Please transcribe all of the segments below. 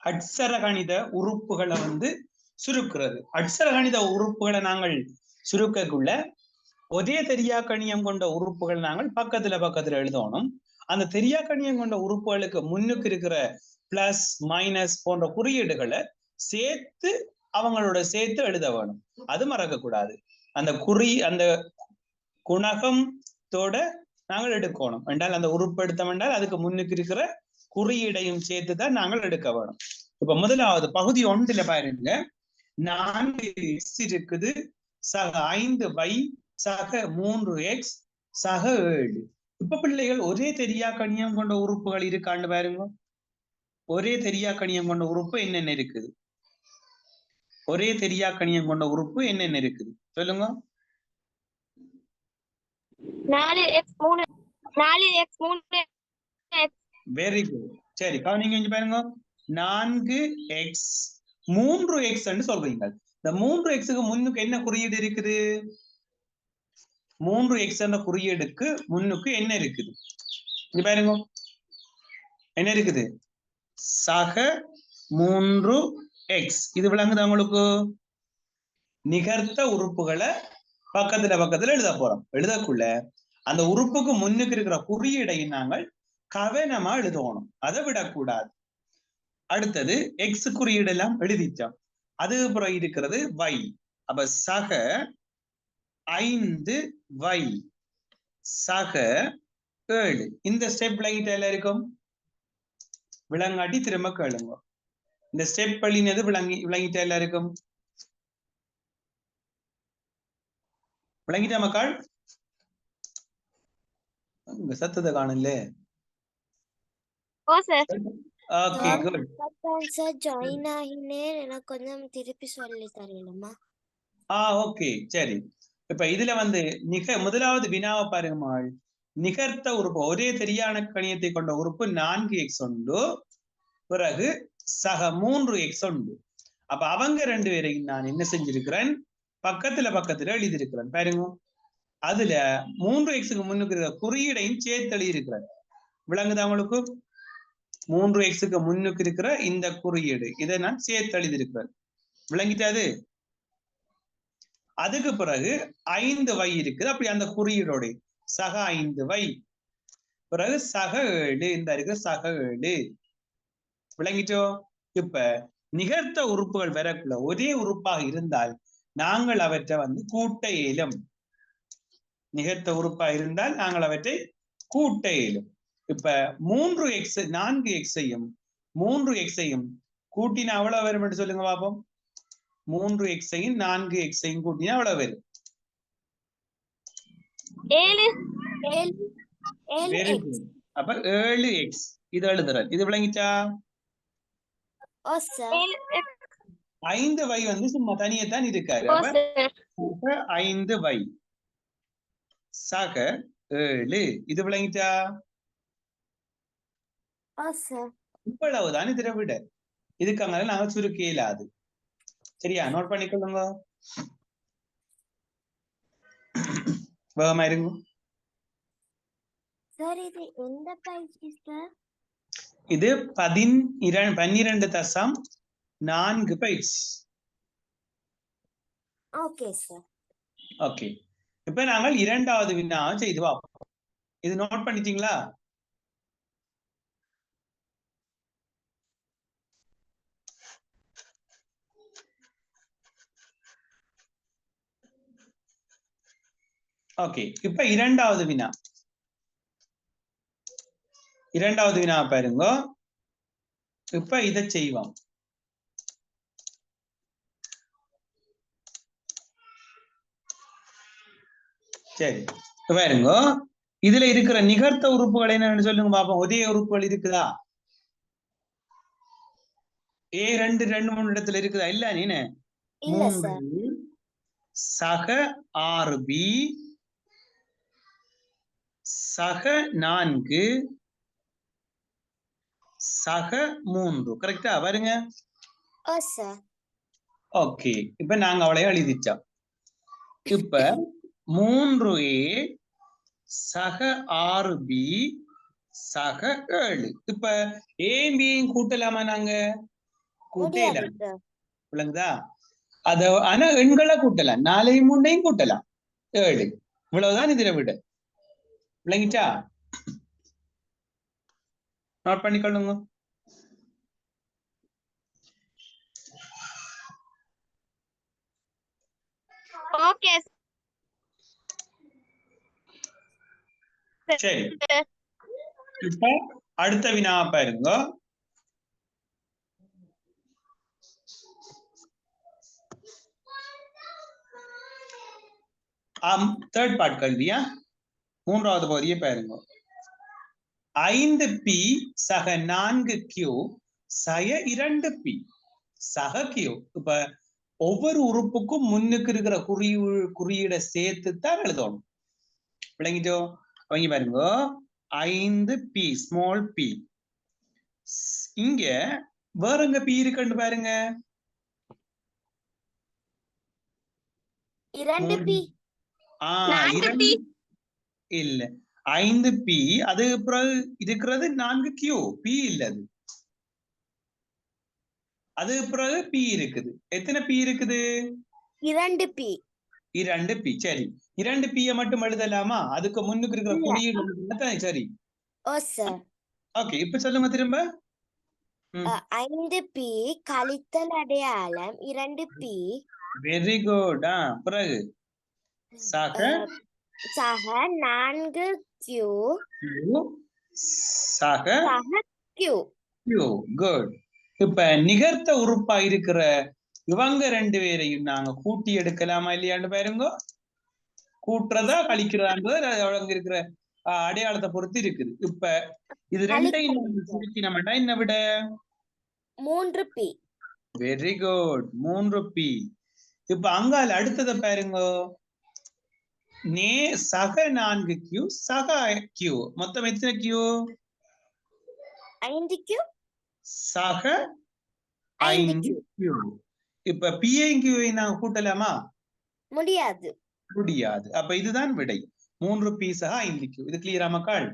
அட்சர கணித உறுப்புகளை சுருக்குறது. அட்சர கணித உறுப்புகளை நாங்கள் சுருக்கக்குள்ள ஒரே தெரியாக்கணியம் கொண்ட உறுப்புகள் நாங்கள் பக்கத்துல எழுதணும். அந்த தெரியாக்கணியம் கொண்ட உறுப்புகளுக்கு முன்னுக்கு இருக்கிற பிளஸ் மைனஸ் போன்ற குறியீடுகளை சேர்த்து அவங்களோட சேர்த்து எழுத வேணும். அது மறக்க கூடாது. அந்த அந்த குணகத்தோட நாங்கள் எடுக்கணும் என்றால் அந்த உறுப்பு எடுத்தோம் என்றால் அதுக்கு முன்னுக்கு இருக்கிற குறியீடையும் சேர்த்துதான் நாங்கள் எடுக்க வேணும். இப்ப முதலாவது பகுதி 1 பாருங்க, 4x இருக்குது, சக 5y, சக 3x, சக 7. இப்ப பிள்ளைகள் ஒரே தெரியாக்கணியம் கொண்ட உறுப்புகள் இருக்கான்னு பாருங்க. ஒரே தெரியாக்கணியம் கொண்ட உறுப்பு என்னென்ன இருக்குது? ஒரே தெரியாக்கணியம் கொண்ட உறுப்பு என்னென்ன இருக்குது சொல்லுங்க. 4x 3 very good. சரி, கவனிங்க இங்க பாருங்க. 4x 3x சொல்றீங்க. இந்த 3xக்கு முன்னுக்கு என்ன குறியீடு இருக்குது? 3x என்ற குறியீடுக்கு முன்னுக்கு என்ன இருக்குது? இங்க பாருங்க, என்ன இருக்குது? சக 3x. இது விளங்குது உங்களுக்கு? நிகர்த்த உறுப்புகளை பக்கத்துல எழுத போறோம். எழுதக்குள்ள அந்த உறுப்புக்கு முன்னுக்கு இருக்கிற குறியீடை நாங்கள் கவனமா எழுதணும், அதை விடக்கூடாது. அடுத்தது எக்ஸ் குறியீடு எல்லாம் எழுதிட்டோம். அதுக்கப்புறம் இருக்கிறது y. அப்ப சக 5y சக 7. இந்த ஸ்டெப் விளங்கிட்ட இருக்கும். விளங்காட்டி திரும்ப கேளுங்க. இந்த ஸ்டெப் பள்ளினது விளங்கிட்ட இருக்கும். விளங்கிட்ட மக்கள்? உங்க சத்தத்தை காணல. Okay, good. சார் ஜாயின் ஆகினேன், எனக்கு கொஞ்சம் திருப்பி சொல்லி தரணுமா? ஓகே, சரி. இப்ப இதுல முதலாவது வினாவை பாருங்க. நிகர்த்த உறுப்பு ஒரே தெரியான கணியத்தை கொண்ட உறுப்பு 4x உண்டு, பிறகு சக 3x உண்டு. அப்ப அவங்க 2 பேரையும் நான் என்ன செஞ்சிருக்கிறேன்? பக்கத்துல எழுதியிருக்கிறேன் பாருங்க. அதுல 3xக்கு முன்னுக்கு இருக்கிற குறியீடையும் சேர்த்து எழுதியிருக்கிறேன். விளங்குதா உங்களுக்கு? 3xக்கு முன்னுக்கு இருக்கிற இந்த குறியீடு இதை நான் சேர்த்து எழுதியிருக்கிறேன். விளங்கிட்டாது? அதுக்கு பிறகு 5y இருக்குது. அப்படி அந்த குறியீடோட சக 5y, பிறகு சக 7, இந்த இருக்கிற சக 7. விளங்கிட்டோ? இப்ப நிகர்த்த உறுப்புகள் வரக்குள்ள ஒரே உறுப்பாக இருந்தால் நாங்கள் அவற்றை கூட்ட இயலும். நிகர்த்த உறுப்பாக இருந்தால் நாங்கள் அவற்றை கூட்ட இயலும். இப்ப 4x-ஐயும் 3x-ஐயும் கூட்டினா எவ்வளவு வரும் என்று சொல்லுங்க பாப்போம். 3x-ஐயும் 4x-ஐயும் கூட்டினா எவ்வளவு வரும்? 7. அப்ப 7x. இது எழுதுறேன். இது விளங்கிச்சா? 5y சும்மா தனியத்தான் இருக்காரு. அப்ப 5y சக 7. இது விளங்கிச்சா? இவ்வளவுதான் இதிர விட. இதுக்காக நாங்க சுருக்க இயலாது. சரியா? நோட் பண்ணிக்கொள்ளுங்க. வேகமா இருங்க. இது 12.4 பயிற்சி. ஓகே, இப்ப நாங்கள் இரண்டாவது வினா செய்து பார்ப்போம். இது நோட் பண்ணிட்டீங்களா? ஓகே, இப்ப இரண்டாவது வினா பாருங்க. இப்ப இதை செய்வோம். சரி, பாருங்க. இதுல இருக்கிற நிகர்த்த உறுப்புகள் என்னன்னு சொல்லுங்க பாப்போம். ஒரே உறுப்புகள் இருக்குதா? A2 2 3 இடத்துல இருக்குதா? இல்ல நீனு 3 சக 6b சக 4 சக 3. கரெக்டா? பாருங்க. ஓகே, இப்ப நாங்க அவளைய எழுதிச்சோம். இப்ப 3a சக 6b சக 7. இப்ப ஏ பியும் கூட்டலாமா? நாங்க கூட்டேல முடியாது சார். விளங்குதா? அத ஆனா எண்களை கூட்டலாம், 4 3 கூட்டலாம், 7. இவ்வளவுதான் இதுல விட. விளங்கிட்டா? நோட் பண்ணிக்கொள்ளுங்க. ஓகே சரி, இப்ப அடுத்த வினாவை பாருங்க. தேர்ட் பார்ட் கேள்வியா, 3வது பகுதியை பாருங்க. 5p சக 4q சய 2p சக q. இப்ப ஒவ்வொரு உறுப்புக்கும் முன்னுக்கு இருக்கிற குறியீடை சேர்த்து தான் எழுதணும். விளங்கிட்டோ? அவங்க பாருங்க, 5p ஸ்மால் p. இங்க வேற எங்க p இருக்குன்னு பாருங்க. 2p. இல்ல, 5p. அது பிறகு இருக்கிறது 4q. p இல்ல அது. அது பிறகு p இருக்குது. எத்தனை p இருக்குது? 2p. 2p. சரி, 2p மட்டும் எழுதலாமா? அதுக்கு முன்னுக்கு இருக்கிற குறியீடு சரி. ஓ சார். ஓகே, இப்ப சொல்லுங்க திரும்ப. 5p கழித்தல் அடையாளம் 2p. Very good. பிறகு சக 4q சக q. குட். இப்ப நிகர்த்த உறுப்பா இருக்கிற இவங்க 2 பேரையும் நாங்க கூட்டி எடுக்கலாமா இல்லையான்னு பாருங்க. கூட்டுறதா கழிக்கிறதான்றது அவங்க இருக்கிற அடையாளத்தை பொறுத்து இருக்குது. இப்ப இது ரெண்டையும் சுருக்கினோம்னா என்ன விட? 3p. Very good, 3p. இப்ப அங்கால அடுத்ததை பாருங்க. சக 4q சக q. மொத்தம் எத்தனை q? 5q சக 5q. இப்ப p-யும் q-யும் நாங்க கூட்டலாமா? முடியாது. முடியாது. அப்ப இதுதான் விடை, 3p சக 5q. இது கிளியரா மக்கள்?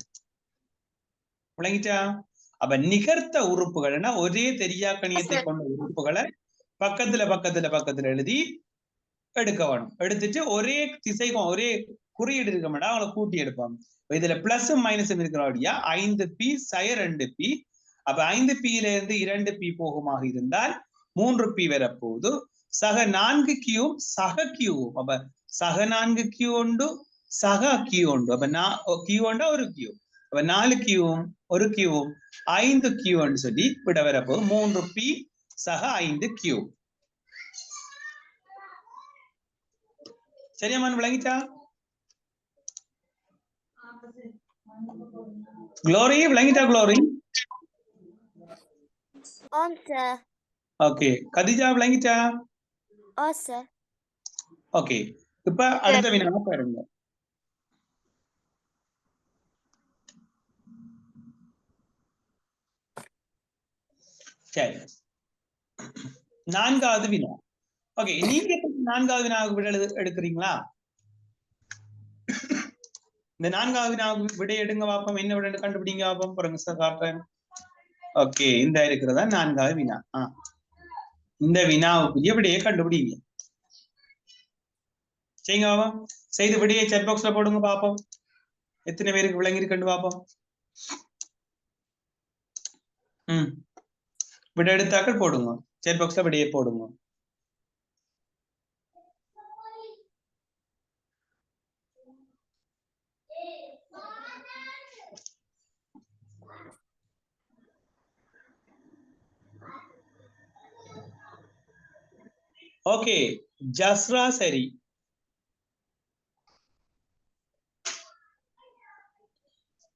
விளங்கிட்டா? அப்ப நிகர்த்த உறுப்புகள்னா ஒரே தெரியாக்கணியத்தை கொண்ட உறுப்புகளை பக்கத்துல எழுதி எடுக்க வேணும். எடுத்துட்டு ஒரே திசைக்கும் ஒரே குறியீடு இருக்க மாட்டா, அவங்களை கூட்டி எடுப்போம். இதுல பிளஸும் மைனஸும் இருக்கிறபடியா 5p சய 2p. அப்ப 5pல இருந்து 2p போகுமாக இருந்தால் 3p வரப்போகுது. சக 4q சக q. அப்ப சக 4q உண்டு, சக q உண்டு. அப்ப q உண்டா ஒரு q. அப்ப 4q ஒரு q 5q சொல்லி விட வரப்போகுது. 3p சக 5q. சரியா மன்? விளங்கிட்டா? க்ளோரி விளங்கிட்டா? க்ளோரி ஆம் சார். ஓகே. கதிஜா விளங்கிட்டா? ஓ சார். ஓகே, இப்ப அடுத்த வினாவை பாருங்க. சரி, 4வது வினா. ஓகே, நீங்க 4வது வினாவுக்கு விட எடுக்கிறீங்களா? இந்த 4வது வினாவுக்கு விடை எடுங்க பாப்போம். என்ன விட கண்டுபிடிங்க பாப்போம். பாருங்க சார், காட்டுறேன். ஓகே, இந்த இருக்கிறதா 4வது வினா. இந்த வினாவுக்குரிய விடையை கண்டுபிடிங்க. செய்யுங்க பாப்போம். செய்து விடையை செட் பாக்ஸ்ல போடுங்க பாப்போம். எத்தனை பேருக்கு விளங்கிருக்கண்டு பாப்போம். விடை எடுத்தாக்கள் போடுங்க, செட் பாக்ஸ்ல விடையை போடுங்க. ஓகே, ஜஸ்ரா சரி.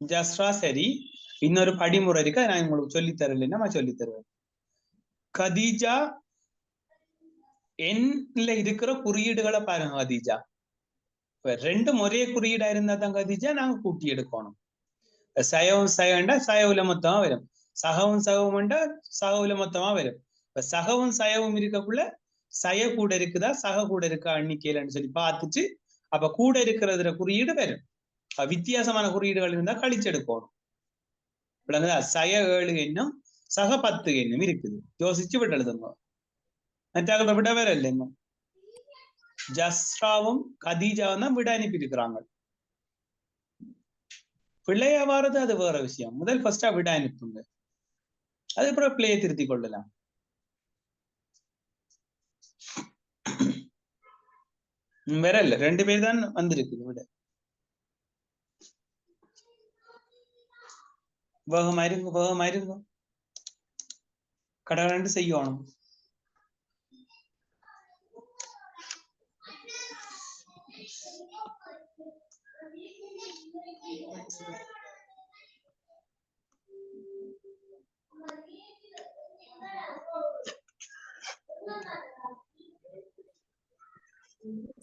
ஜஸ்ரா சரி. இன்னொரு படிமுறை இருக்கு, நான் உங்களுக்கு சொல்லி தரலைன்னா நான் சொல்லி தருவேன். கதீஜா என்ல இருக்கிற குறியீடுகளை பாருங்க. கதீஜா ரெண்டும் ஒரே குறியீடா இருந்தா தான் கதீஜா நாங்க கூட்டி எடுக்கணும். சயவும் சயம்டா சயவுல மொத்தமா வரும், சகவும் சகவும்டா சகவுல மொத்தமா வரும். இப்ப சகவும் சயவும் இருக்கக்குள்ள சய கூட இருக்குதா சக கூட இருக்கா எண்ணிக்கையிலன்னு சொல்லி பார்த்துட்டு அப்ப கூட இருக்கிறதுல குறியீடு வரும். வித்தியாசமான குறியீடுகள் இருந்தா கழிச்செடுக்கணும். விளங்குதா? சய 7 என்னும் சக 10 எண்ணும் இருக்குது. யோசிச்சு விட்டு எழுதுங்க. மற்றாக்களை விட வேற இல்லைங்க. ஜஸ்ராவும் கதீஜாவும் தான் விட அனுப்பி இருக்கிறாங்க. பிள்ளையா வாரது அது வேற விஷயம். முதல் ஃபர்ஸ்டா விட அனுப்புங்க, அதுக்கப்புறம் பிள்ளையை திருத்தி கொள்ளலாம். வேற இல்ல, 2 பேர் தான் வந்திருக்குது விட. வேகமாயிருங்க, வேகமாயிருங்க, கடவுள் செய்யணும்.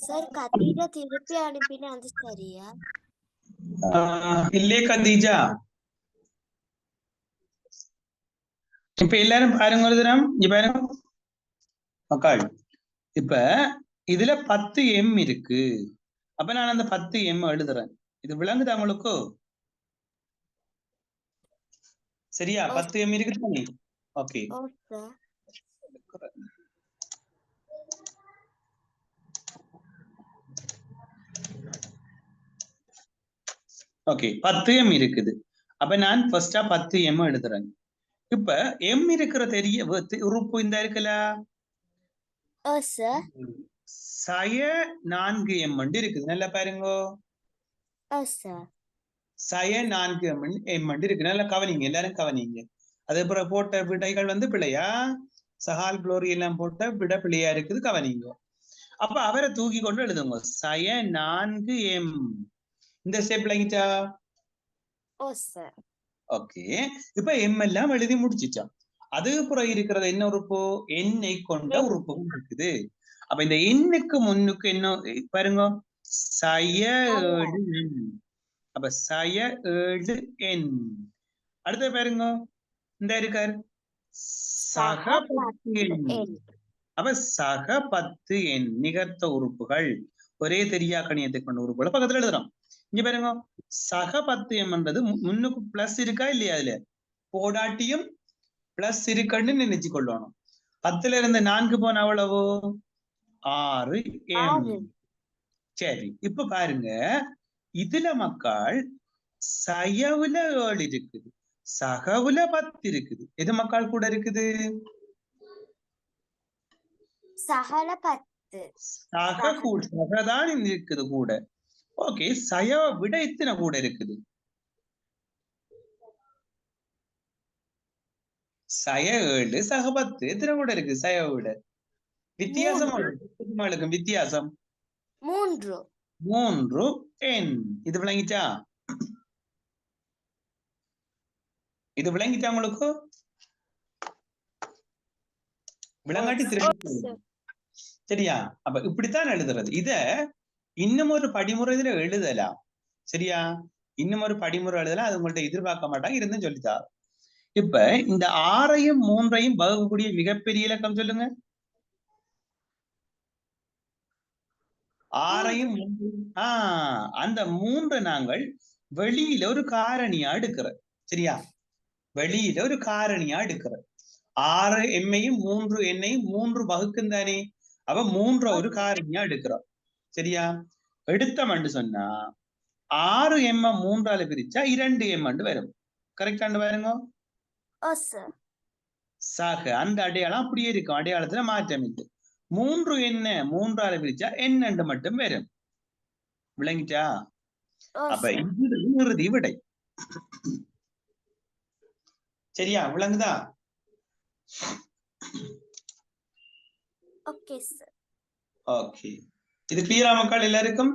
சார் கதீஜா திருப்பி அனுப்பினா அது சரியா? இல்லையே கதீஜா. இப்ப எல்லாரும் பாருங்க ஒரு தினம், இங்க பாருங்க மக்கள். இப்ப இதுல 10 M இருக்கு. அப்ப நான் அந்த 10 M எழுதுறேன். இது விளங்குதா உங்களுக்கு? சரியா? 10 M இருக்கு தானே? ஓகே. ஓகே, 10 M இருக்குது. அப்ப நான் ஃபர்ஸ்டா 10 M எழுதுறேன். இப்ப M இருக்கிற தெரிய உறுப்பு இந்த இருக்குல்ல, சய 4 M இருக்குது. நல்லா பாருங்க, சய 4 M இருக்கு. நல்லா கவனிங்க, எல்லாரும் கவனிங்க. அதே போல போட்ட விடைகள் வந்து பிழையா, சஹால் குளோரி எல்லாம் போட்ட விட பிழையா இருக்குது, கவனிங்க. அப்ப அவரை தூக்கி கொண்டு எழுதுங்க, சய 4 M. இந்த ஸ்டெப் லைட்டா. ஓகே, இப்ப M எல்லாம் எழுதி முடிச்சிட்டான். அதுக்கப்புறம் இருக்கிறது என்ன உறுப்பு? எண்ணை கொண்ட உறுப்பு இருக்குது. அப்ப இந்த எண்ணுக்கு முன்னுக்கு என்ன பாருங்க, சய 7 N. அப்ப சய 7 N. அடுத்த பாருங்க, இந்த இருக்காரு சக 10 N. அப்ப சக 10 N நிகர்த்த உறுப்புகள், ஒரே தெரியா கணியத்தை கொண்ட உறுப்புகளை பக்கத்துல எழுதுறோம். இங்க பாருங்க, சக 10 M என்றது முன்னுக்கு பிளஸ் இருக்கா இல்லையா? அதுல போடாட்டியும் பிளஸ் இருக்குன்னு நினைச்சு கொள்ளணும். 10ல இருந்து 4 போன அவ்வளவு 6 M. சரி, இப்ப பாருங்க, இதுல மக்கள் சயவுல 7 இருக்குது, சகவுல 10 இருக்குது. எது மக்கள் கூட இருக்குது? சகல 10. சக கூட, சகதான் இருக்குது கூட. ஓகே, சய விட எத்தனை கூட இருக்குது? சய 7, சக 10. எத்தனை கூட இருக்கு சய விட? வித்தியாசம் வித்தியாசம் 3 N. இது விளங்கிச்சா? இது விளங்கிச்சா உங்களுக்கு? விளங்காட்டி திரும்ப சரியா? அப்ப இப்படித்தான் எழுதுறது. இத இன்னும் ஒரு படிமுறை இதுல எழுதலாம். சரியா? இன்னும் ஒரு படிமுறை எழுதலாம். அது உங்கள்ட்ட எதிர்பார்க்க மாட்டாங்க, இருந்தும் சொல்லித்தா. இப்ப இந்த 6ஐயும் 3ஐயும் வகுக்கக்கூடிய மிகப்பெரிய இலக்கம் சொல்லுங்க. 6ஐயும் 3, அந்த 3 நாங்கள் வெளியில ஒரு காரணியா எடுக்கிறோம். சரியா? வெளியில ஒரு காரணியா எடுக்கிறோம். 6 எம்மையும் 3 எண்ணையும் 3 வகுக்கும் தானே. அவ 3 ஒரு காரணியா எடுக்கிறோம். சரியா? எடுத்தோம்னு சொன்னா 6 M 3ஆல பிரிச்சா 2 M வரும். கரெக்டாண்டு பாருங்க. சக அந்த அடையாளம் அப்படியே இருக்கும், அடையாளத்துல மாற்றம் இல்லை. 3 என்ன 3ஆல பிரிச்சா என்ன மட்டும் வரும். விளங்கிட்டா? அப்ப இது இறுதி விடை. சரியா? விளங்குதா? Okay sir. ஓகே, இது கிளியரா மக்கள் எல்லாருக்கும்?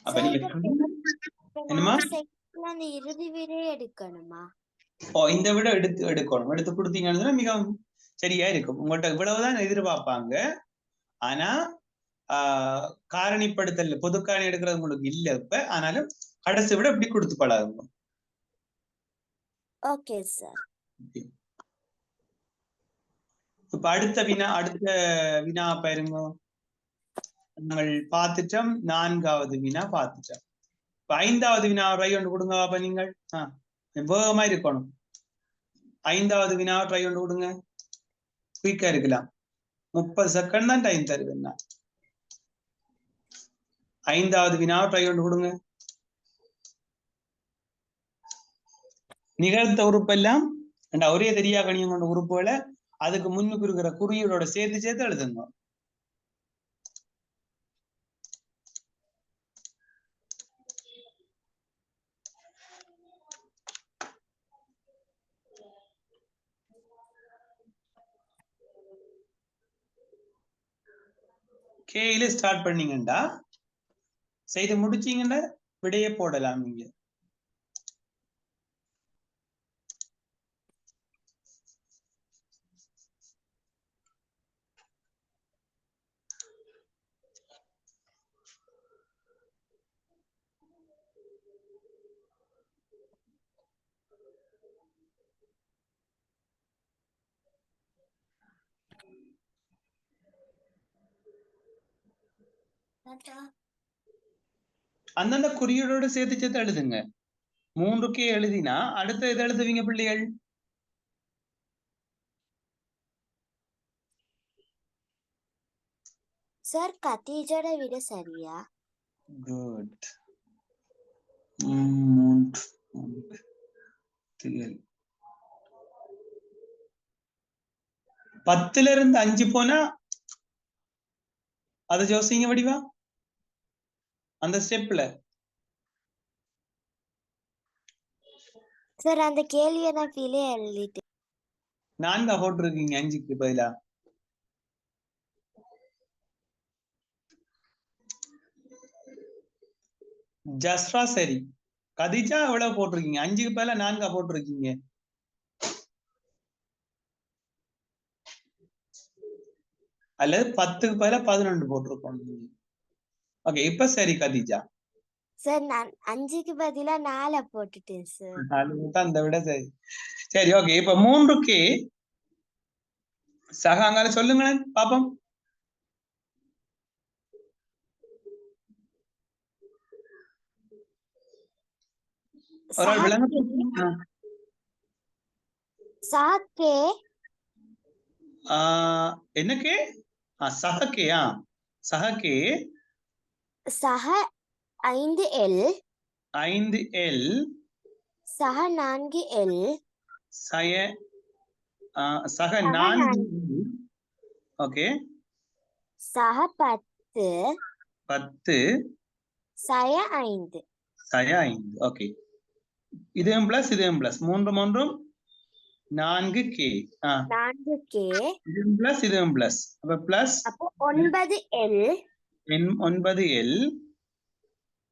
அப்ப நீங்க என்னமா இறுதி விடை எடுக்கணுமா? இந்த விட எடுக்கணும். எடுத்து கொடுத்தீங்கன்னா மிகவும் சரியா இருக்கும். உங்கள்ட்ட இவ்வளவுதான் எதிர்பார்ப்பாங்க. ஆனா காரணிப்படுத்தல் பொது காரணி எடுக்கிறது உங்களுக்கு இல்ல இப்ப. ஆனாலும் கடைசி விட இப்படி கொடுத்து பழகுங்க. Okay sir. இப்ப அடுத்த வினா பாருங்க. நாங்கள் பார்த்துட்டோம், 4வது வினா பார்த்துட்டோம். இப்ப 5வது வினா ஒன்று கொடுங்க பாப்பா நீங்கள். வேகமா இருக்கணும். 5வது வினாவை ட்ரை பண்ணி விடுங்க. குயிக்கா இருக்கலாம். 30 செகண்ட் தான் டைம் தருவேன் நான். 5வது வினாவை ட்ரை பண்ணி விடுங்க. நிகழ்த்த உறுப்பெல்லாம் ஒரே தெரியா கணியம் கொண்ட உறுப்புகளை அதுக்கு முன்னுக்கு இருக்கிற குறியீடோட சேர்த்து சேர்த்து எழுதுங்க. கேல ஸ்டார்ட் பண்ணீங்கண்டா செய்து முடிச்சீங்கன்னா விடையே போடலாம் நீங்க. அந்தந்த குறியீடோட சேர்த்து சேர்த்து எழுதுங்க. 3K எழுதினா அடுத்த எது எழுதுவீங்க பிள்ளைகள்? சார் கத்தீஜோட விட சரியா? குட். 10ல இருந்து 5 போனா அதை யோசிங்க வடிவா அந்த ஸ்டெப்ல. சார் அந்த கேள்வியை நான் கீழே எழுதிட்டேன். 4 போட்டிருக்கீங்க 5க்கு பதிலா. ஜஸ்ரா சரி. கதிஜா எவ்வளவு போட்டிருக்கீங்க? 5க்கு பதிலா 4 போட்டிருக்கீங்க. அல்லது 10க்கு பதிலா 11 போட்டிருக்கோம். ஓகே, இப்ப சரி கதிஜா. சார் நான் 5க்கு பதிலா 4 போட்டுட்டேன் சார். அந்த விட சரி. சரி, ஓகே. இப்ப 3K சகாங்கால சொல்லுங்களேன் பாப்போம். ஒரு ஆள் விளங்க. சஹக்கே என்னக்கே? சஹக்கேயா? சஹக்கே சஹ 5L 5L சஹ 4L சய சக 4L. ஓகே. சஹ 10 10 சய 5 சய 5. ஓகே, இதுவும் பிளஸ் இதுவும் பிளஸ் 3 4K. 4K இதுவும் பிளஸ் இதுவும் பிளஸ். அப்ப பிளஸ் அப்போ 9L 9L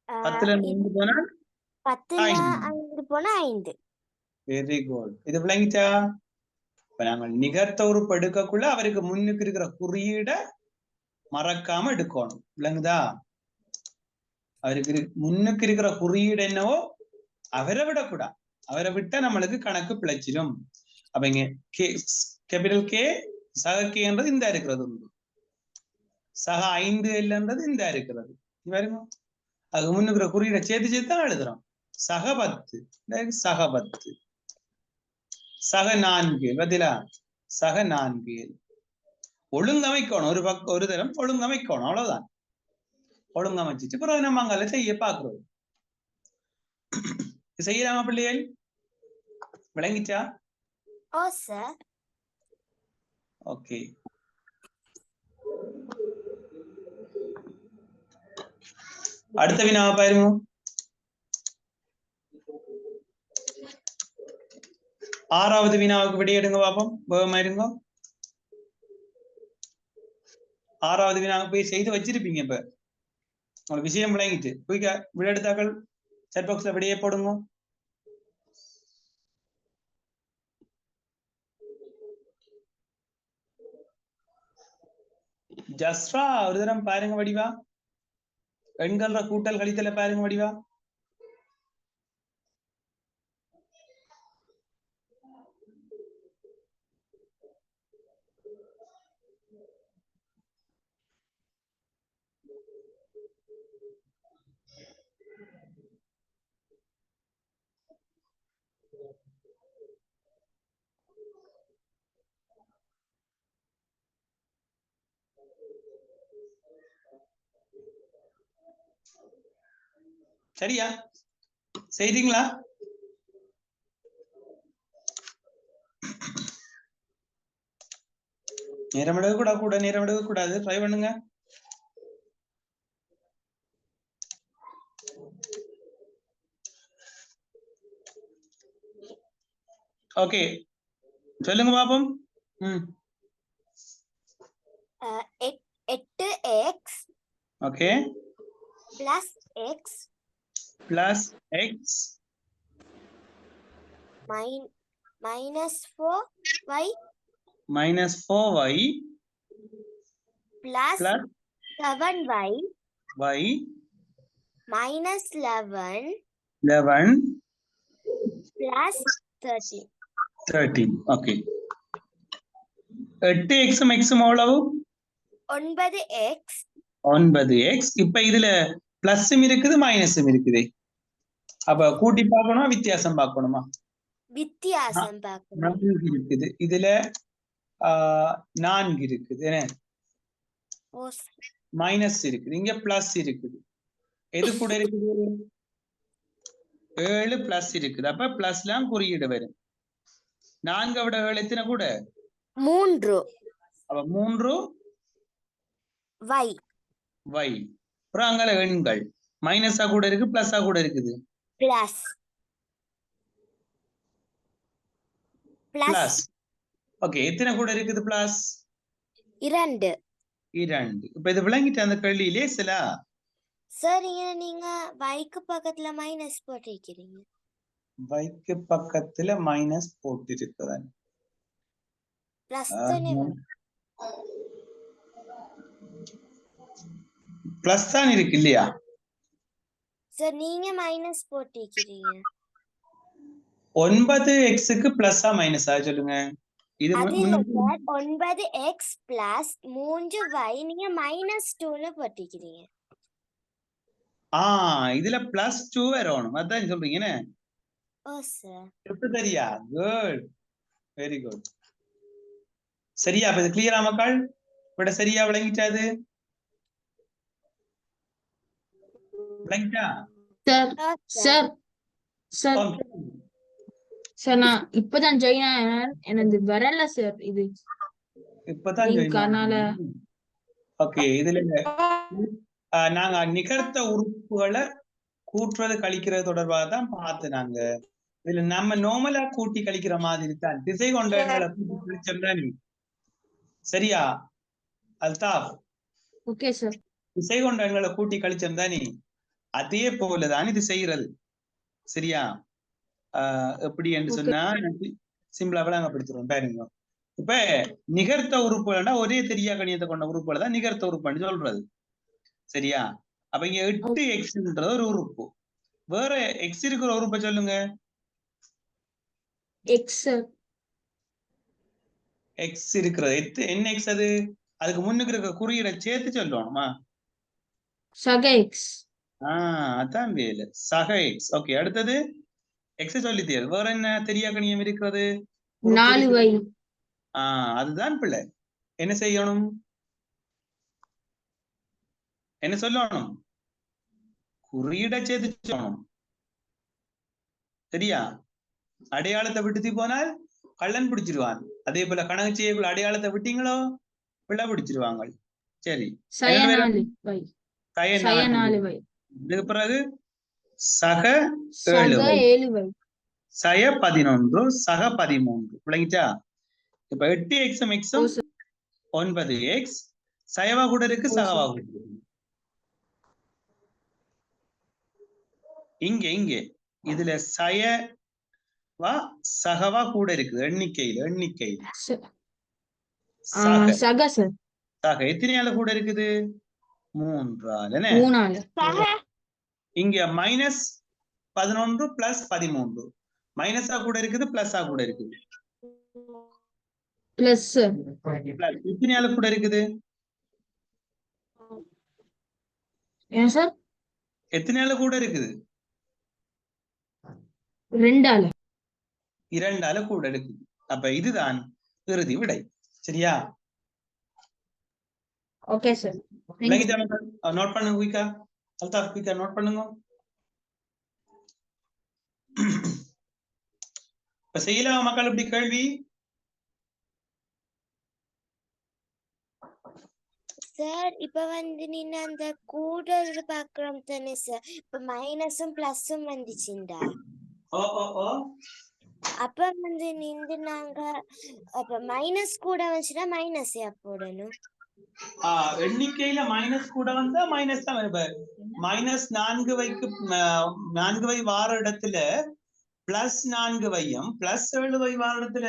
10ல 5 போனா 10ல 5 போனா 5. Very good. இது விளங்கிச்சா? இப்ப நாங்கள் நிகர்த்த உறுப்பு எடுக்கக்குள்ள அவருக்கு முன்னுக்கு இருக்கிற குறியீட மறக்காம எடுக்கணும். விளங்குதா? அவருக்கு முன்னுக்கு இருக்கிற குறியீடு என்னவோ அவரை விடக்கூடாது. அவரை விட்டா நம்மளுக்கு கணக்கு பிழைச்சிடும். அப்ப இங்க கேபிட்டல் கே சக கே என்றது இந்த இருக்கிறது உண்டு. சக 5L இந்த இருக்கிறது. பாருங்க, அது முன்னுக்குற குறியீடை சேர்த்து சேர்த்து தான் எழுதுறோம். சக 10 சக 10 சக 4 பதிலா சக 4 ஒழுங்கமைக்கணும். ஒரு தரம் ஒழுங்கமைக்கணும். அவ்வளவுதான். ஒழுங்கமைச்சிட்டு பிறகு நம்ம அங்கால செய்ய பாக்குறோம். செய்யலாமா பிள்ளைகள்? விளங்கிச்சா? ஓ சார். ஓகே. அடுத்த வினாவை பாருங்க. 6வது வினாவுக்கு விடையெடுங்க பாப்போம். வேகமா இருங்க. 6வது வினாவுக்கு போய் செய்து வச்சிருப்பீங்க. இப்ப உங்களுக்கு விஷயம் விளங்கிட்டு குயிக்கா விடையெடுத்தாக்கள் சாட் பாக்ஸ்ல விடையே போடுங்க. ஜஸ்ரா ஒரு தரம் பாருங்க வடிவா. எண்கள்ற கூட்டல் கழித்தல பாருங்க வடிவா. சரியா? செய்தீங்களா? நேரம் எடுக்க கூட நேரம் எடுக்க கூடாது. ட்ரை பண்ணுங்க. ஓகே, சொல்லுங்க பாப்போம். 8x okay, plus x plus X minus 4y minus 4y plus plus 7y y minus 11 11 plus 13. 13. Okay, 8x எவ்வளவு? 9x 9x. இப்ப இதுல பிளஸும் இருக்குது மைனஸும் இருக்குது. அப்ப கூட்டி பார்க்கணுமா வித்தியாசம் பார்க்கணுமா? வித்தியாசம் பார்க்கணும். 4 இருக்குது. இதுல 4 இருக்குது. என்ன மைனஸ் இருக்குது, இங்க பிளஸ் இருக்குது. எது கூட இருக்குது? 7 பிளஸ் இருக்குது. அப்ப பிளஸ்லாம் குறியீடு வரும். 4 விட 7 எத்தனை கூட? 3. அப்ப 3 y y. அப்புறம் அங்கால எண்கள் மைனஸா கூட இருக்கு, பிளஸ்ஸா கூட இருக்குது. plus plus. ஓகே, எத்தனை கூட இருக்குது பிளஸ்? 2. 2. இப்ப இது விளங்கிட்டு அந்த கேள்வி லேசலா? சார் நீங்க yக்கு பக்கத்துல மைனஸ் போட்டிருக்கீங்க. yக்கு பக்கத்துல மைனஸ் போட்டிருக்கிறேன். பிளஸ் தானே வரும். பிளஸ் தான் இருக்கு இல்லையா? சார் நீங்க மைனஸ் போட்டிருக்கீங்க. 9xக்கு பிளஸ்ஸா மைனஸா சொல்லுங்க. இது அது இல்ல சார், 9x plus 3y நீங்க -2ன்னு போட்டிருக்கீங்க. இதுல +2 வரணும். அதான் சொல்றீங்க என்ன? ஓ சார். எப்படி தெரியா? Good, very good. சரியா? அப்ப இது கிளியரா மக்கள்? விட சரியா விளங்கிட்டாது? விளங்கிட்டா? சார் சார் சார் சார் நான் இப்பதான் ஜாயின் ஆனேன், எனக்கு வரல சார். இது இப்பதான் கனால. ஓகே, இதுல நாங்க நிகர்த்த உறுப்புகளை கூட்டுறது கழிக்கிறது தொடர்பாக தான் பார்த்து நாங்க இதுல நம்ம நார்மலா கூட்டி கழிக்கிற மாதிரி தான் திசை கொண்ட எண்களை கூட்டி கழிச்சோம்னா நீ சரியா அல்தாஃப்? Okay sir. திசை கொண்ட எண்களை கூட்டி கழிச்சோம்னா நீ அதே போலதான் இது செய்யறது. சரியா? எப்படி என்று சொன்னா சிம்பிளா விளங்கப்படுத்துறோம் பாருங்க. இப்ப நிகர்த்த உறுப்புகள்னா ஒரே தெரியா கணியத்தை கொண்ட உறுப்புகளை தான் நிகர்த்த உறுப்புன்னு சொல்றது. சரியா? அப்ப இங்க 8xன்றது ஒரு உறுப்பு. வேற எக்ஸ் இருக்கிற உறுப்பை சொல்லுங்க. எக்ஸ் இருக்கிறது என்ன எக்ஸ்? அது அதுக்கு முன்னுக்கு இருக்க குறியீடை சேர்த்து சொல்லணுமா? சக எக்ஸ். அதான் வேலை, சக எக்ஸ். ஓகே, அடுத்தது எக்ஸ் சொல்லித்தீர். வேற என்ன தெரியா கணியம் இருக்கிறது? 4y. அதுதான் பிள்ளை. என்ன செய்யணும்? என்ன சொல்லணும்? குறியீடை சேர்த்து சொல்லணும். சரியா? அடையாளத்தை விட்டு போனால் கள்ளன் பிடிச்சிருவான். அதே போல கணக்கு செய்யக்குள்ள அடையாளத்தை விட்டீங்களோ பிள்ளை பிடிச்சிருவாங்க. சரி, இதுக்கு பிறகு சக 7y, சய 11, சக 13. விளங்கிட்டா? இப்ப 8x எக்ஸும் 9x சயவா கூட இருக்கு, சகவா கூட இருக்கு. இங்க இதுல சயவா சகவா கூட இருக்குது. எண்ணிக்கையில சக எத்தனையால கூட இருக்குது? 3. இங்க -11 + 13 மைனஸா கூட இருக்குது, பிளஸ்ஸா கூட இருக்குது. பிளஸ் எத்தனையால கூட இருக்குது? ஏன் சார்? எத்தனையால கூட இருக்குது? 2ஆல கூட இருக்குது. அப்ப இதுதான் இறுதி விடை. சரியா? Okay sir. நோட் பண்ணுங்க குயிக்கா. அல்தாஃப் குயிக்கா நோட் பண்ணுங்க. இப்ப செய்யலாம் மக்கள் இப்படி கேள்வி. சார் இப்ப நீங்க அந்த கூடல் பாக்குறோம் தானே சார், இப்ப மைனஸும் பிளஸும் வந்துச்சுண்டா, அப்ப நீங்க நாங்க அப்ப மைனஸ் கூட வந்துச்சுன்னா மைனஸ் போடணும். எண்ணிக்கையில மைனஸ் கூட வந்தா மைனஸ் தான் வரும். மைனஸ் 4 வைக்கு 4 வை வார இடத்துல பிளஸ் 4 வையும், பிளஸ் 7 வை வார இடத்துல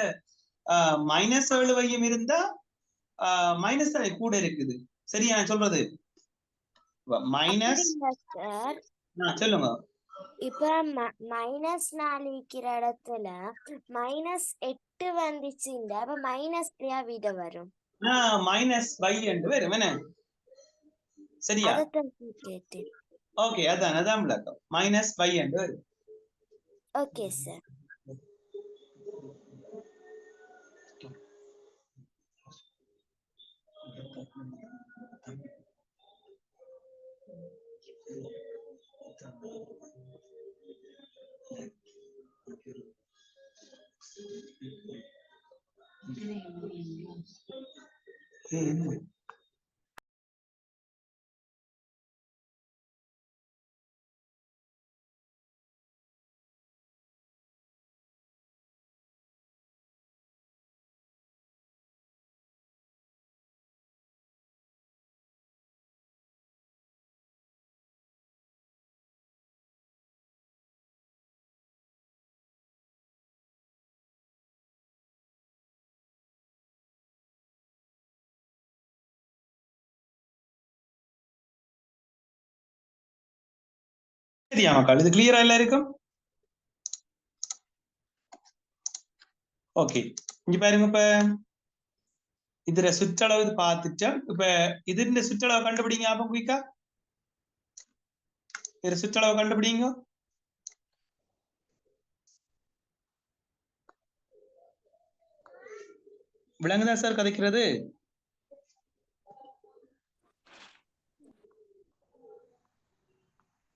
மைனஸ் 7 வையும் இருந்தா மைனஸ் தான் கூட இருக்குது. சரியா நான் சொல்றது? மைனஸ் சொல்லுங்க. இப்ப மைனஸ் 4 இருக்கிற இடத்துல மைனஸ் 8 வந்துச்சுண்டா அப்ப மைனஸ் விட வரும். மைனஸ் y என்று வரும் என்ன? சரியா? ஓகே, அதான் விளக்கம். மைனஸ் y என்று வரும். Okay sir. சரியா மக்கள், இது கிளியரா எல்லாருக்கும்? ஓகே, இங்க பாருங்க. இப்ப இதுல சுற்றளவு பார்த்துட்டோம். இப்ப இதுல சுற்றளவு கண்டுபிடிங்க. அப்ப குயிக்கா இதுல சுற்றளவு கண்டுபிடிங்க. விளங்குதா சார் கதைக்கிறது?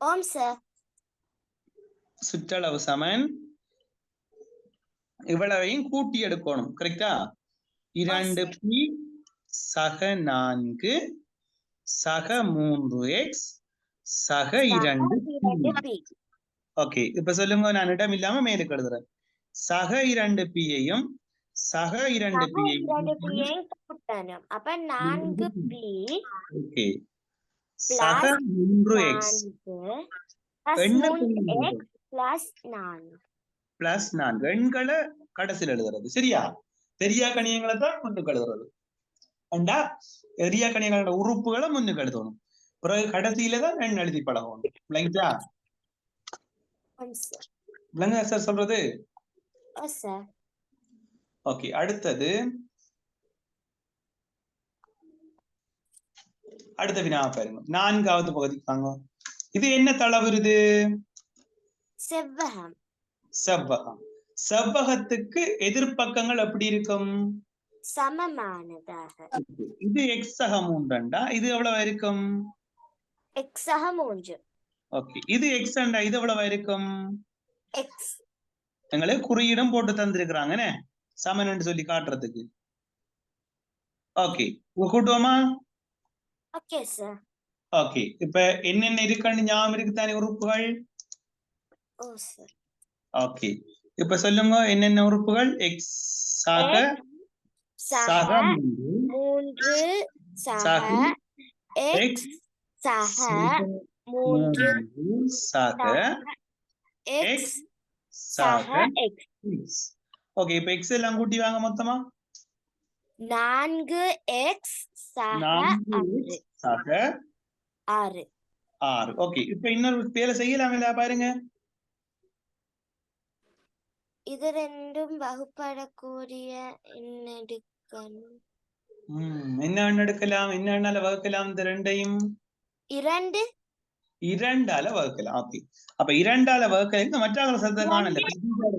ஓம் சார். சுற்றளவு சமன் இவ்வளவையும் கூட்டி எடுக்கணும். கரெக்டா? 2p சக 4 சக 3x சக 2p. ஓகே, இப்ப சொல்லுங்க. நான் இடம் இல்லாம மேலுக்கு எழுதுறேன். சக 2p-யையும் சக 2p-யையும் கூட்டணும். அப்ப 4p ஓகே சக 3x பிளஸ் 4 எண்களை கடைசியில் எழுதுறது. சரியா? பெரியா கணியங்களை தான் முன்னுக்கு எழுதுறது. அண்டா பெரியா கணியங்களோட உறுப்புகளை முன்னுக்கு எழுதணும். பிறகு கடைசியில தான் எண் எழுதி பழகணும். விளங்கிச்சா? விளங்குதா சார் சொல்றது? ஓகே, அடுத்தது அடுத்த வினாவை பாருங்க. 4வது பகுதிக்கு வாங்க. இது என்ன தளவுருது? செவ்வகம். செவ்வகம். செவ்வகத்துக்கு எதிர்பக்கங்கள் எப்படி இருக்கும்? சமமானதாக. இது x சக 3 இது எவ்வளவு இருக்கும்? x சக 3. ஓகே, இது x அண்டா இது எவ்வளவு இருக்கும்? x. எங்களுக்கு குறியீடும் போட்டு தந்திருக்கிறாங்க சமன் சொல்லி காட்டுறதுக்கு. ஓகே, கூட்டுவோமா? Okay sir. ஓகே, இப்ப என்னென்ன இருக்குன்னு ஞாபகம் இருக்குதானே உறுப்புகள்? ஓ சார். ஓகே, இப்ப சொல்லுங்க என்னென்ன உறுப்புகள்? x சக 3 சக x சக 3 சக x சக x. ஓகே, இப்ப x எல்லாம் கூட்டி வாங்க மொத்தமா. 4x சக 6. ஓகே, இப்ப இன்னொரு வேலை செய்யலாம்ல பாருங்க. இது ரெண்டும் வகுப்படக்கூடிய எண் எடுக்கணும். என்ன எண் எடுக்கலாம்? என்ன எண்ணால வகுக்கலாம்? இந்த ரெண்டையும் 2ஆல வகுக்கலாம். ஓகே, அப்ப 2ஆல வகுக்கலாம். மற்ற சத்தம் காணல,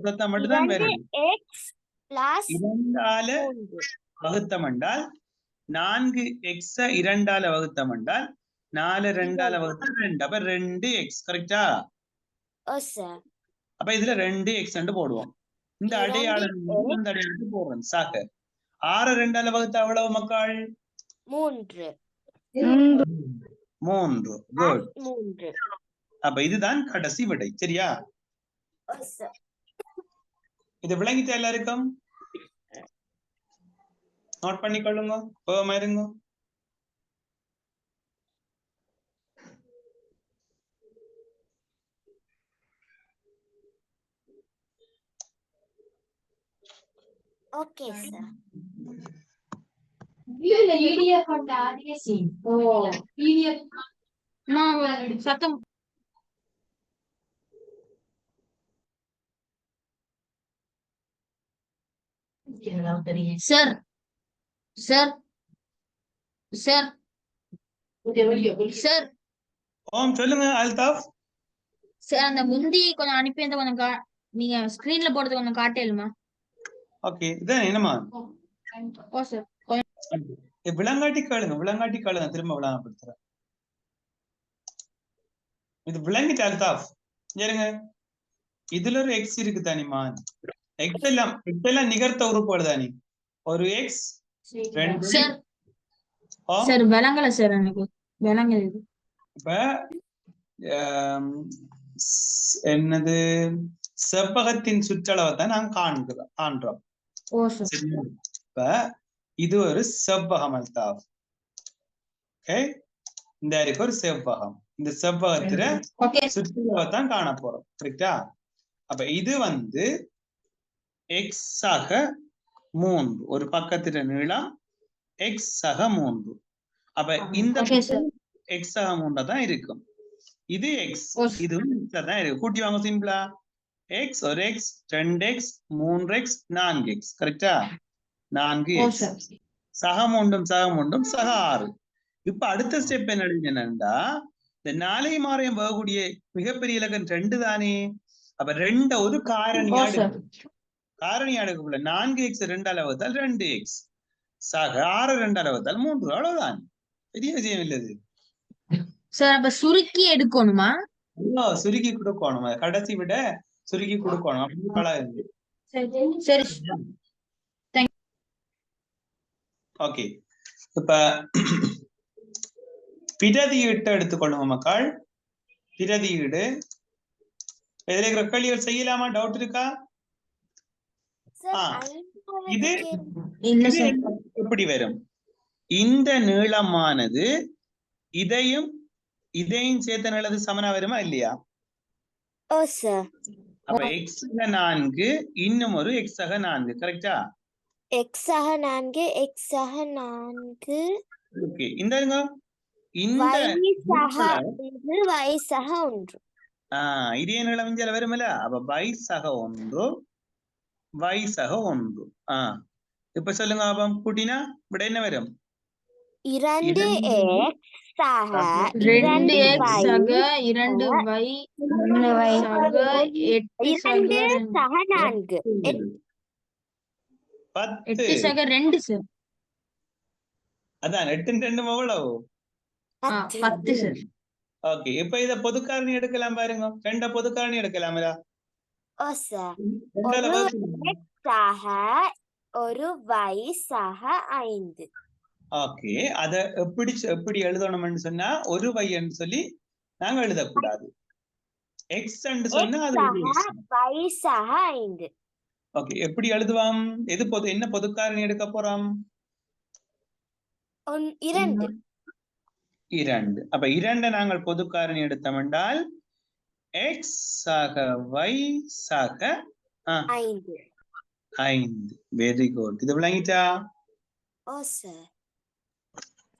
சத்தம் மட்டும்தான் வரும். 2ஆல வகுத்தம் என்றால் 4x 2ஆல வகுத்தம் என்றால் 4 2ஆல வகுத்தம் 2. அப்ப 2x. கரெக்டா? ஓ சார். அப்ப இதுல 2x போடுவோம். இந்த அடையாளம் இந்த அடையாளத்துக்கு போடுறோம். சக 6 2ஆல வகுத்தா எவ்வளவு மக்கள்? 3. 3. குட். 3. அப்ப இதுதான் கடைசி விடை. சரியா? இது விளங்கிட்ட எல்லாருக்கும்? நோட் பண்ணிக்கொள்ளுங்க. கோவமா இருங்க. Okay sir. சத்தம் சார் சார் சார் சார் ஓம் சொல்லுங்க அல்தாஃப். சார் அந்த முந்தி கொஞ்சம் அனுப்பி அந்த கொஞ்சம் நீங்க ஸ்கிரீன்ல போடுறது கொஞ்சம் காட்டேலுமா? ஓகே இதான் என்னமா? ஓ சார் விளங்காட்டி கேளுங்க திரும்ப விளங்கப்படுத்துறேன். இது விளங்கிட்டு அல்தாஃப் ஏறுங்க. இதுல ஒரு எக்ஸ் இருக்கு தானிமா. எக்ஸ் எல்லாம் நிகர்த்த உறுப்புகள் தானே. ஒரு எக்ஸ் சார் சார் விளங்கல சார் எனக்கு விளங்குது. இப்ப என்னது செவ்வகத்தின் சுற்றளவை தான் நாங்க காண்றோம். இப்ப இது ஒரு செவ்வகம் அல்தாஃப். ஓகே இந்த இருக்கு ஒரு செவ்வகம். இந்த செவ்வகத்துல சுற்றளவை தான் காண போறோம். கரெக்டா? அப்ப இது வந்து எக்ஸ் ஆக 3 ஒரு பக்கத்துல நீளம் எக்ஸ் ஆக 3. அப்ப இந்த எக்ஸ் ஆக 3 தான் இருக்கும். இது எக்ஸ் இதுவும் எக்ஸ் தான் இருக்கு. கூட்டி வாங்க சிம்பிளா. எக்ஸ் ஒரு எக்ஸ் 2x 3x 4x. கரெக்டா? 4x சக 3 சக 6. இப்ப அடுத்த ஸ்டெப் என்னன்னா இந்த 4 மாறையும் போகக்கூடிய மிகப்பெரிய இலக்கம் 2 தானே. அப்ப 2 ஒரு காரணியா எடுக்கல. 4x 2ஆல வகுத்தால் 2x சக 6 2ஆல வகுத்தால் 3. அவ்வளவுதான். பெரிய விஷயம் இல்லது சார். அப்ப சுருக்கி எடுக்கணுமா? சுருக்கி கொடுக்கணும். கடைசி விட சுருக்கி கொடுக்கணும். அப்படி பழகுது. சரி ஓகே இப்ப பிரதியீட்டு எடுத்துக்கொள்ளுங்க மக்கள். பிரதியீடு இதுல இருக்கிற கேள்விகள் செய்யலாமா? டவுட் இருக்கா? இது எப்படி வரும்? இந்த நீளமானது இதையும் சேர்த்த நீளது சமனா வருமா இல்லையா? அப்ப எக்ஸ் 4 இன்னும் ஒரு எக்ஸ் ஆக 4. கரெக்டா? எக்ஸ் ஆக 4 எக்ஸ் ஆக 4. ஓகே இந்த y சக 1. இதே நீளம் இங்க வரும்ல. அப்ப y சக 1 y சக 1. இப்ப சொல்லுங்க பாப்போம். கூட்டினா விட என்ன வரும்? 2x சக 2x சக 2y சக 8 சக 4 8 சக 2 சார். அதான் 8 2 எவ்வளவு? 10 சார். ஓகே இப்ப இத பொதுக்காரணி எடுக்கலாம் பாருங்க. 2 பொதுக்காரணி எடுக்கலாம்ல. ஒரு y சக 5. ஓகே அத எப்படி எழுதணும்னு சொன்னா ஒரு y ன்னு சொல்லி நாங்க எழுதக்கூடாது. x ன்னு சொன்னா அது y சக 5. ஓகே எப்படி எழுதுவோம்? என்ன பொதுக்காரணி எடுக்க போறோம்? 2. அப்ப 2 நாங்கள் பொதுக்காரணி எடுத்தோம் என்றால் x சக y சக 5. Very good. இது விளங்கிட்டா? சார்.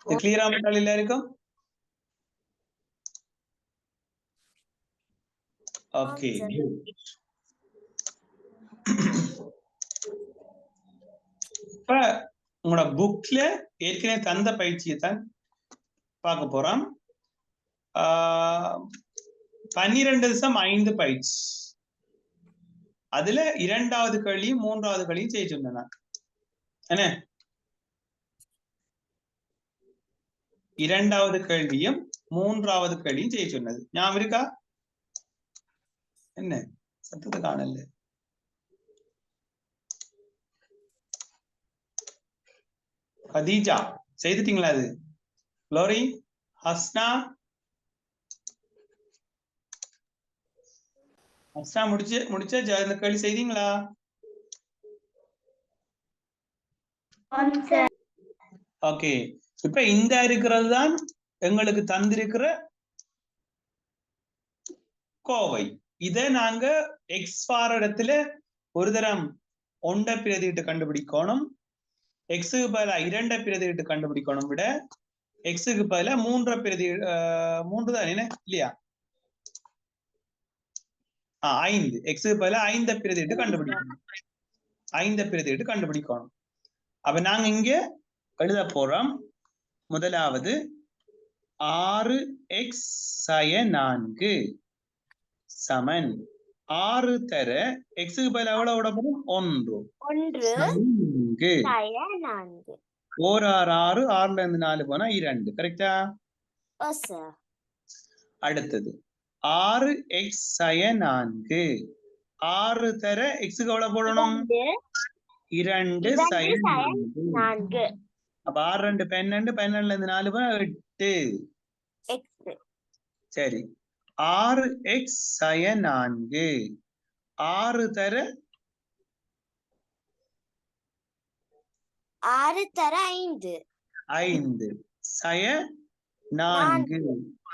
இது கிளியரா மக்கள் எல்லாருக்கும்? ஓகே இப்ப உங்களோட புக்ல ஏற்கனவே தந்த பயிற்சியை தான் பார்க்க போறோம். 12.5 பயிற்சி. அதுல 2வது கேள்வியும் 3வது கேள்வியும் செய்ய சொன்னேன். என்ன 2வது கேள்வியும் 3வது கேள்வியும் செய்ய சொன்னது ஞாபகம் இருக்கா? என்ன சத்தத்தை காணல. கதீஜா செய்துட்டீங்களா? அது லோரி, ஹஸ்னா, ஹஸ்னா முடிச்ச இந்த கேள்வி செய்தீங்களா? ஓகே, இப்ப இந்த இருக்கிறது தான் எங்களுக்கு தந்திருக்கிற கோவை. இத நாங்க எக்ஸ் வார இடத்துல ஒரு தரம் 1 பிரதியிட்டு கண்டுபிடிக்கணும். எக்ஸுக்கு பதிலா 2 பிரதியிட்டு கண்டுபிடிக்கணும். விட எக்ஸுக்கு பதிலா 3 பிரதி 3 தான் என்ன இல்லையா? 5 எக்ஸுக்கு பதிலா 5 பிரதியிட்டு கண்டுபிடிக்கணும். 5 பிரதியிட்டு கண்டுபிடிக்கணும். அப்ப நாங்க இங்க எழுத போறோம். முதலாவது 6x சய 4 சமன் 6 தர எக்ஸுக்கு பதிலா எவ்வளவு விட போறோம்? 1 4 6 6ல இருந்து 4 போனா 2. கரெக்டா? அடுத்தது 6x சய 4 6 தர எக்ஸுக்கு எவ்வளவு போடணும்? 2 சய 4. அப்ப 6 2 12 12ல இருந்து 4 போனா 8. சரி, 6x சய 4 6 தர 5 5 சய 4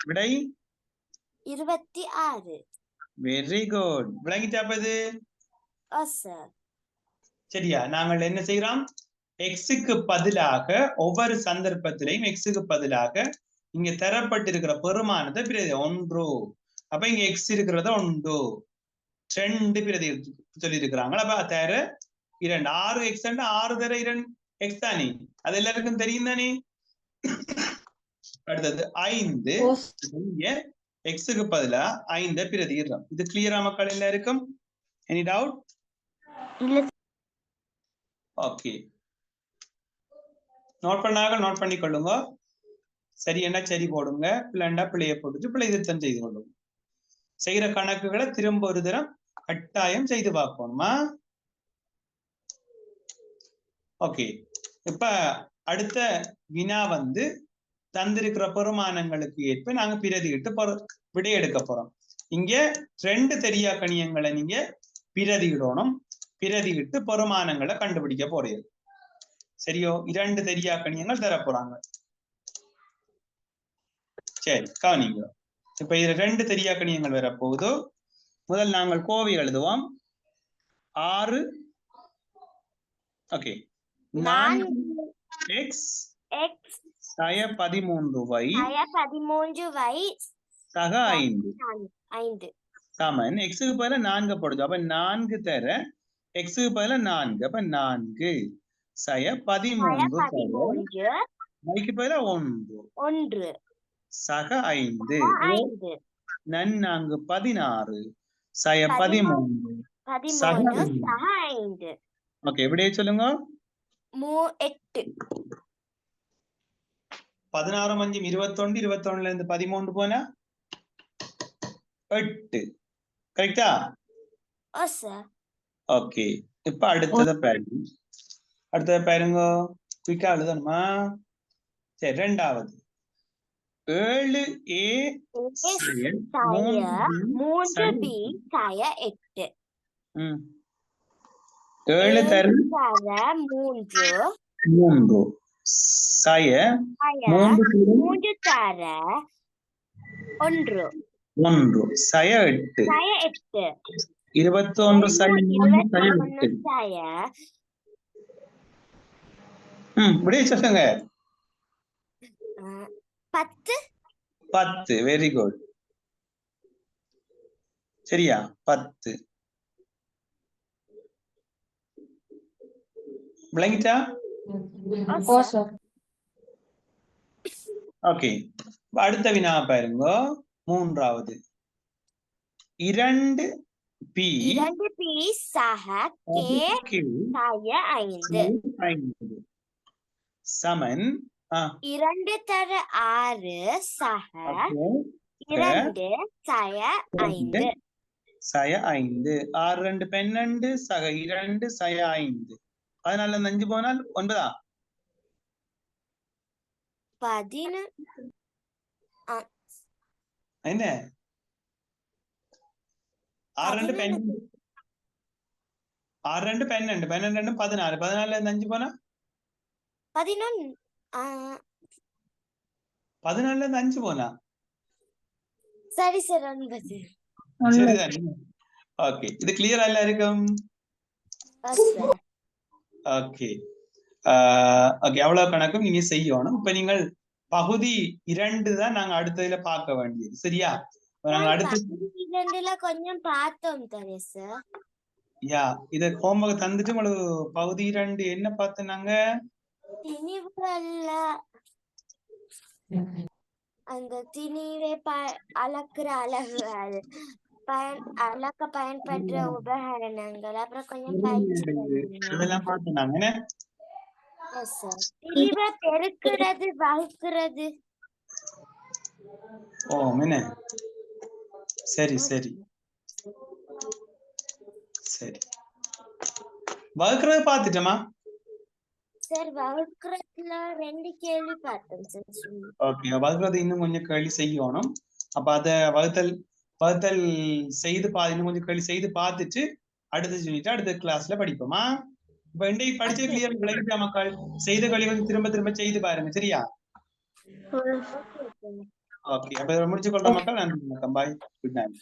விடை 26. Very good. விளங்கிட்டாப்பது? சரியா? நாங்கள் என்ன செய்யறோம்? எக்ஸுக்கு பதிலாக ஒவ்வொரு சந்தர்ப்பத்திலையும் எக்ஸுக்கு பதிலாக இங்க தரப்பட்டிருக்கிற பெருமானத்தை பிரதி 1. அப்ப இங்க எக்ஸ் இருக்கிறத 1 2 பிரதி சொல்லி இருக்கிறாங்க. அப்ப தர 2 6 எக்ஸ் 6 தர 2 எக்ஸ் தானே, அது எல்லாருக்கும் தெரியும் தானே. அடுத்தது 5 இங்க எக்ஸுக்கு பதிலா 5 பிரதிடுறோம். இது கிளியரா மக்கள் எல்லாருக்கும்? Any doubt? ஓகே, நோட் பண்ணாக நோட் பண்ணி கொள்ளுங்க. சரி என்ன சரி போடுங்க, பிள்ளைண்டா பிள்ளைய போட்டுட்டு பிள்ளை திருத்தம் செய்து கொள்ளுங்க. செய்யற கணக்குகளை திரும்ப ஒரு தரம் கட்டாயம் செய்து பார்க்கணுமா? ஓகே, இப்ப அடுத்த வினா வந்து தந்திருக்கிற பெருமானங்களுக்கு ஏற்ப நாங்க பிரதியிட்டு விடை எடுக்க போறோம். இங்க 2 தெரியா கணியங்களை நீங்க பிரதியிடணும். பிரதியிட்டு பெருமானங்களை கண்டுபிடிக்க போறீங்க. சரியோ? 2 தெரியா கணியங்கள் தர போறாங்க. சரி, கவனிங்க. இப்ப இதுல 2 தெரியா கணியங்கள் வர போகுது. முதல் நாங்கள் கோவை எழுதுவோம். 6 ஓகே 4x சய 13y சக 5 சமன் எக்ஸுக்கு பதிலா 4 போடுது. அப்ப 4 தர எக்ஸுக்கு பதிலா 4. அப்ப 4 சய 13 மைக்கு பதிலா 1 சக 5 4 16 சய 13 சக 5. ஓகே, எப்படியே சொல்லுங்க. 8 16 5 21 21ல இருந்து 13 போனா 8. கரெக்டா? ஓகே, இப்ப அடுத்தத பாருங்க. குயிக்கா எழுதணுமா? சரி, ரெண்டாவது 7a 3b சய 8 7 தர 3 சய 3 தர 1 சய 8 21 சய 8. இப்படியே சொல்லுங்க. 10. Very good. சரியா? 10 விளங்கிட்டா? ஓகே, அடுத்த வினா பாருங்க. மூன்றாவது 2p சக k சய 5 சமன் 2 தர 6 சக 2 சய 5 சய 5. 6 2 12 சக 2 சய 5. 14 5 போனால் 9. 11 என்ன 6 2 12 6 2 12 12 14 14 5 போனா 11 14 5 போனா சரி சார் 9 சரிதான். ஓகே, இது கிளியரா எல்லாருக்கும்? ஓகே ஓகே, அவ்வளவு கணக்கும் நீங்க செய்யணும். இப்ப நீங்கள் பகுதி 2 தான் நாங்க அடுத்ததுல பார்க்க வேண்டியது. சரியா? நாங்க அடுத்து கொஞ்சம் பார்த்தோம் தானே சார். யா, இத ஹோம்வொர்க் தந்துட்டு உங்களுக்கு பகுதி 2 என்ன பார்த்தனாங்க? திணிவுகள்ல அந்த திணிவை அளக்குற அளவு, அது அளக்க பயன்படுற உபகரணங்கள், அப்புறம் கொஞ்சம் பயிற்சி இதெல்லாம் பார்த்தனாங்க. திணிவை பெருக்கிறது வகுக்கிறது. ஓ என்ன, சரி சரி சரி. வகுக்கிறது பார்த்துட்டோமா சார்? வகுக்கிறதுல 2 கேள்வி பார்த்தோம் சார். ஓகே, வகுக்கிறது இன்னும் கொஞ்சம் கேள்வி செய்யணும். அப்ப அத வகுத்தல் செய்து இன்னும் கொஞ்சம் கேள்வி செய்து பார்த்துட்டு அடுத்த யூனிட் அடுத்த கிளாஸ்ல படிப்போமா? இப்ப இன்றைக்கு படிச்ச கிளியர் விளங்கிட்ட மக்கள்? செய்த கேள்வி திரும்ப திரும்ப செய்து பாருங்க. சரியா? ஓகே, அப்ப முடிச்சு கொள்ற மக்கள். நன்றி வணக்கம். பாய், குட் நைட்.